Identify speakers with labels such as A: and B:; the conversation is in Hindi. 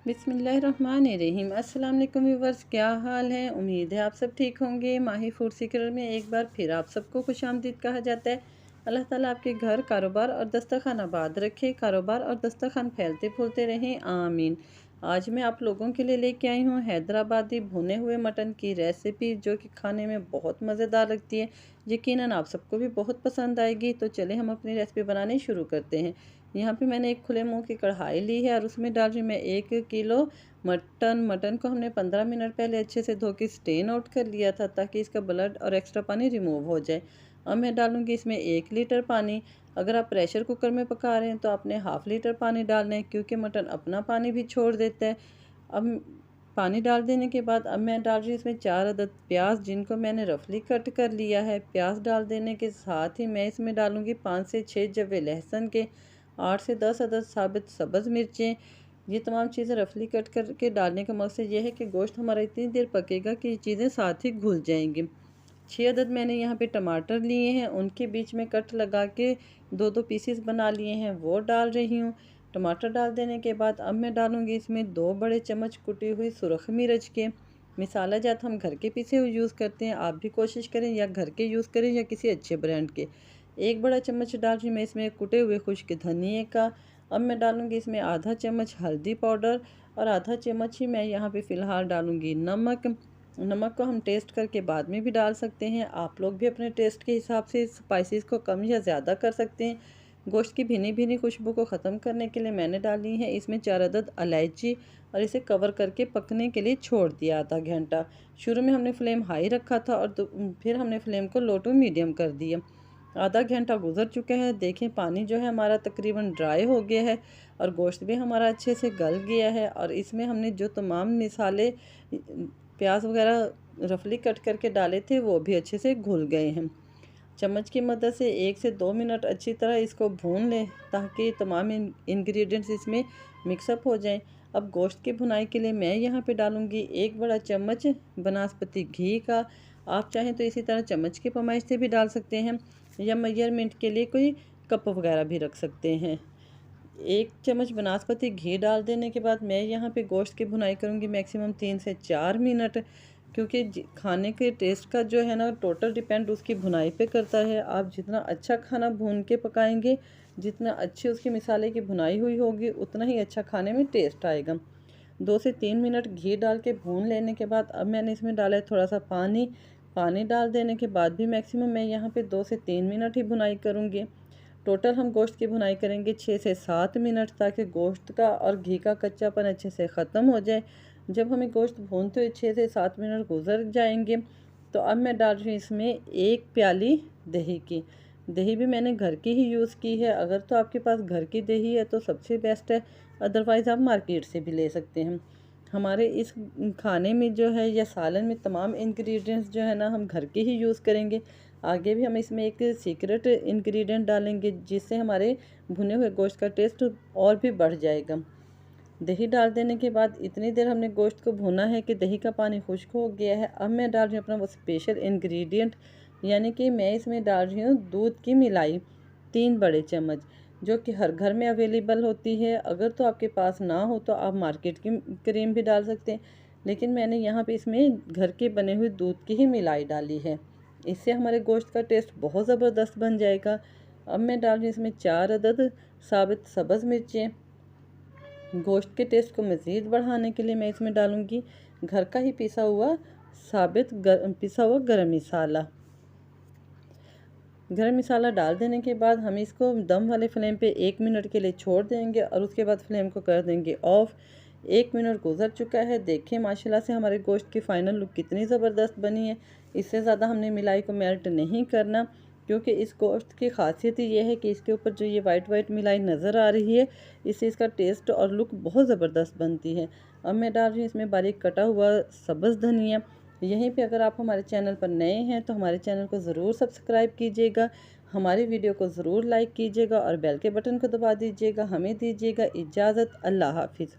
A: बिस्मिल्लाहिर्रहमानिर्रहीम। अस्सलाम वालेकुम व्यूवर्स, क्या हाल है। उम्मीद है आप सब ठीक होंगे। माही फूड सीक्रेट में एक बार फिर आप सबको खुशामदीद कहा जाता है। अल्लाह ताला आपके घर कारोबार और दस्तरखान आबाद रखे, कारोबार और दस्तरखान फैलते फूलते रहें, आमीन। आज मैं आप लोगों के लिए लेके आई हूँ हैदराबादी भुने हुए मटन की रेसिपी, जो कि खाने में बहुत मज़ेदार लगती है। यकीनन आप सबको भी बहुत पसंद आएगी। तो चले हम अपनी रेसिपी बनानी शुरू करते हैं। यहाँ पे मैंने एक खुले मुंह की कढ़ाई ली है और उसमें डाल रही मैं 1 किलो मटन को हमने 15 मिनट पहले अच्छे से धो के स्टेन आउट कर लिया था, ताकि इसका ब्लड और एक्स्ट्रा पानी रिमूव हो जाए। अब मैं डालूंगी इसमें 1 लीटर पानी। अगर आप प्रेशर कुकर में पका रहे हैं तो आपने हाफ़ लीटर पानी डालना है, क्योंकि मटन अपना पानी भी छोड़ देता है। अब पानी डाल देने के बाद अब मैं डाल रही हूँ इसमें 4 अदद प्याज, जिनको मैंने रफली कट कर लिया है। प्याज डाल देने के साथ ही मैं इसमें डालूंगी 5 से 6 जवे लहसुन के, 8 से 10 अदद साबित सब्ज़ मिर्चें। ये तमाम चीज़ें रफली कट करके डालने का मकसद ये है कि गोश्त हमारा इतनी देर पकेगा कि ये चीज़ें साथ ही घुल जाएंगी। 6 अदद मैंने यहाँ पे टमाटर लिए हैं, उनके बीच में कट लगा के दो दो पीसेस बना लिए हैं, वो डाल रही हूँ। टमाटर डाल देने के बाद अब मैं डालूँगी इसमें 2 बड़े चम्मच कुटी हुई सुरख मिर्च के। मिसाला जात हम घर के पीसे हुए यूज़ करते हैं, आप भी कोशिश करें या घर के यूज़ करें या किसी अच्छे ब्रांड के। 1 बड़ा चम्मच डाल रही मैं इसमें कुटे हुए खुश्क धनिए का। अब मैं डालूँगी इसमें आधा चम्मच हल्दी पाउडर और आधा चम्मच ही मैं यहाँ पे फ़िलहाल डालूँगी नमक। नमक को हम टेस्ट करके बाद में भी डाल सकते हैं। आप लोग भी अपने टेस्ट के हिसाब से स्पाइसेस को कम या ज़्यादा कर सकते हैं। गोश्त की भीनी भीनी खुशबू को ख़त्म करने के लिए मैंने डाली है इसमें 4 अदद इलायची, और इसे कवर करके पकने के लिए छोड़ दिया आधा घंटा। शुरू में हमने फ्लेम हाई रखा था और फिर हमने फ्लेम को लो टू मीडियम कर दिया। आधा घंटा गुजर चुका है। देखें पानी जो है हमारा तकरीबन ड्राई हो गया है और गोश्त भी हमारा अच्छे से गल गया है। और इसमें हमने जो तमाम मसाले प्याज वगैरह रफली कट करके डाले थे वो भी अच्छे से घुल गए हैं। चम्मच की मदद से 1 से 2 मिनट अच्छी तरह इसको भून लें, ताकि तमाम इंग्रेडिएंट्स इसमें मिक्सअप हो जाएं। अब गोश्त की भुनाई के लिए मैं यहाँ पे डालूँगी 1 बड़ा चम्मच बनास्पति घी का। आप चाहें तो इसी तरह चम्मच की पैमाइश से भी डाल सकते हैं, या मेजरमेंट के लिए कोई कप वगैरह भी रख सकते हैं। 1 चम्मच बनास्पति घी डाल देने के बाद मैं यहाँ पे गोश्त की भुनाई करूँगी मैक्सिमम 3 से 4 मिनट, क्योंकि खाने के टेस्ट का जो है ना टोटल डिपेंड उसकी भुनाई पे करता है। आप जितना अच्छा खाना भून के पकाएंगे, जितना अच्छी उसकी मिसाले की भुनाई हुई होगी, उतना ही अच्छा खाने में टेस्ट आएगा। 2 से 3 मिनट घी डाल के भून लेने के बाद अब मैंने इसमें डाला है थोड़ा सा पानी। पानी डाल देने के बाद भी मैक्सिमम मैं यहाँ पे 2 से 3 मिनट ही भुनाई करूँगी। टोटल हम गोश्त की भुनाई करेंगे 6 से 7 मिनट, ताकि गोश्त का और घी का कच्चापन अच्छे से ख़त्म हो जाए। जब हमें गोश्त भूनते हुए 6 से 7 मिनट गुजर जाएंगे, तो अब मैं डाल रही हूँ इसमें 1 प्याली दही की। दही भी मैंने घर की ही यूज़ की है। अगर तो आपके पास घर की दही है तो सबसे बेस्ट है, अदरवाइज़ आप मार्केट से भी ले सकते हैं। हमारे इस खाने में जो है या सालन में तमाम इंग्रेडिएंट्स जो है ना हम घर के ही यूज़ करेंगे। आगे भी हम इसमें एक सीक्रेट इंग्रेडिएंट डालेंगे, जिससे हमारे भुने हुए गोश्त का टेस्ट और भी बढ़ जाएगा। दही डाल देने के बाद इतनी देर हमने गोश्त को भुना है कि दही का पानी खुश्क हो गया है। अब मैं डाल रही हूँ अपना वो स्पेशल इंग्रेडिएंट, यानी कि मैं इसमें डाल रही हूँ दूध की मिलाई 3 बड़े चम्मच, जो कि हर घर में अवेलेबल होती है। अगर तो आपके पास ना हो तो आप मार्केट की क्रीम भी डाल सकते हैं, लेकिन मैंने यहाँ पे इसमें घर के बने हुए दूध की ही मिलाई डाली है। इससे हमारे गोश्त का टेस्ट बहुत ज़बरदस्त बन जाएगा। अब मैं डाल रही हूँ इसमें 4 अदद साबित सब्ज़ मिर्चें। गोश्त के टेस्ट को मज़ीद बढ़ाने के लिए मैं इसमें डालूँगी घर का ही पिसा हुआ गरम मसाला। गरम मसाला डाल देने के बाद हम इसको दम वाले फ्लेम पे 1 मिनट के लिए छोड़ देंगे और उसके बाद फ्लेम को कर देंगे ऑफ़। 1 मिनट गुजर चुका है। देखें माशाल्लाह से हमारे गोश्त की फ़ाइनल लुक कितनी ज़बरदस्त बनी है। इससे ज़्यादा हमने मिलाई को मेल्ट नहीं करना, क्योंकि इस गोश्त की खासियत ही ये है कि इसके ऊपर जो ये वाइट मिलाई नज़र आ रही है, इससे इसका टेस्ट और लुक बहुत ज़बरदस्त बनती है। अब मैं डाल रही हूँ इसमें बारीक कटा हुआ सब्ज़ धनिया। यहीं पे अगर आप हमारे चैनल पर नए हैं तो हमारे चैनल को ज़रूर सब्सक्राइब कीजिएगा, हमारी वीडियो को ज़रूर लाइक कीजिएगा और बेल के बटन को दबा दीजिएगा। हमें दीजिएगा इजाज़त। अल्लाह हाफिज़।